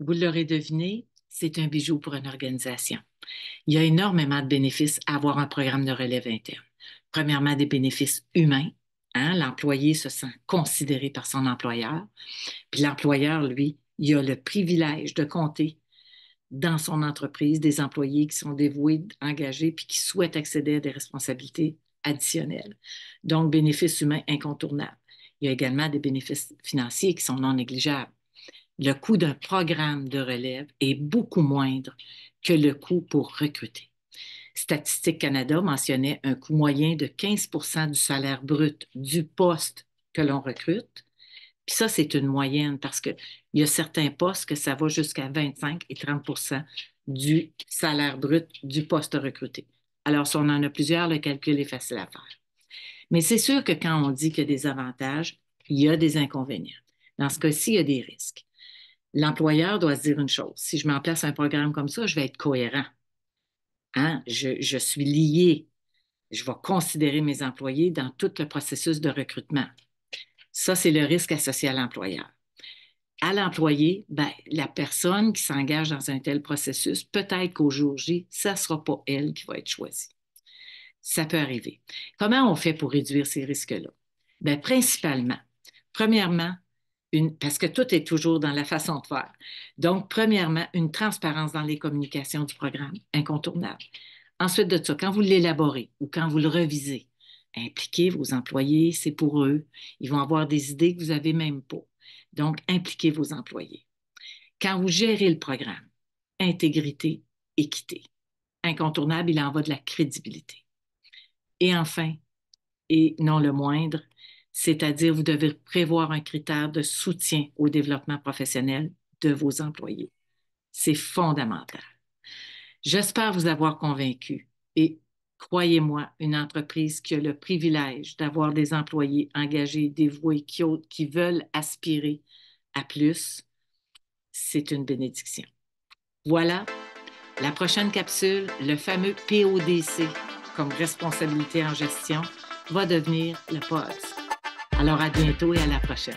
Vous l'aurez deviné, c'est un bijou pour une organisation. Il y a énormément de bénéfices à avoir un programme de relève interne. Premièrement, des bénéfices humains. Hein, l'employé se sent considéré par son employeur. Puis l'employeur, lui, il a le privilège de compter dans son entreprise des employés qui sont dévoués, engagés, puis qui souhaitent accéder à des responsabilités additionnelles. Donc, bénéfices humains incontournables. Il y a également des bénéfices financiers qui sont non négligeables. Le coût d'un programme de relève est beaucoup moindre que le coût pour recruter. Statistique Canada mentionnait un coût moyen de 15 du salaire brut du poste que l'on recrute. Puis ça, c'est une moyenne parce qu'il y a certains postes que ça va jusqu'à 25 et 30 du salaire brut du poste recruté. Alors, si on en a plusieurs, le calcul est facile à faire. Mais c'est sûr que quand on dit qu'il y a des avantages, il y a des inconvénients. Dans ce cas-ci, il y a des risques. L'employeur doit se dire une chose. Si je mets en place un programme comme ça, je vais être cohérent. Hein? Je suis lié. Je vais considérer mes employés dans tout le processus de recrutement. Ça, c'est le risque associé à l'employeur. À l'employé, ben, la personne qui s'engage dans un tel processus, peut-être qu'au jour J, ça ne sera pas elle qui va être choisie. Ça peut arriver. Comment on fait pour réduire ces risques-là? Ben, principalement, premièrement, parce que tout est toujours dans la façon de faire. Donc, premièrement, une transparence dans les communications du programme, incontournable. Ensuite de ça, quand vous l'élaborez ou quand vous le revisez, impliquez vos employés, c'est pour eux. Ils vont avoir des idées que vous n'avez même pas. Donc, impliquez vos employés. Quand vous gérez le programme, intégrité, équité. Incontournable, il en va de la crédibilité. Et enfin, et non le moindre, c'est-à-dire vous devez prévoir un critère de soutien au développement professionnel de vos employés. C'est fondamental. J'espère vous avoir convaincu et croyez-moi, une entreprise qui a le privilège d'avoir des employés engagés, dévoués, qui veulent aspirer à plus, c'est une bénédiction. Voilà, la prochaine capsule, le fameux PODC comme responsabilité en gestion, va devenir le PODS. Alors à bientôt et à la prochaine.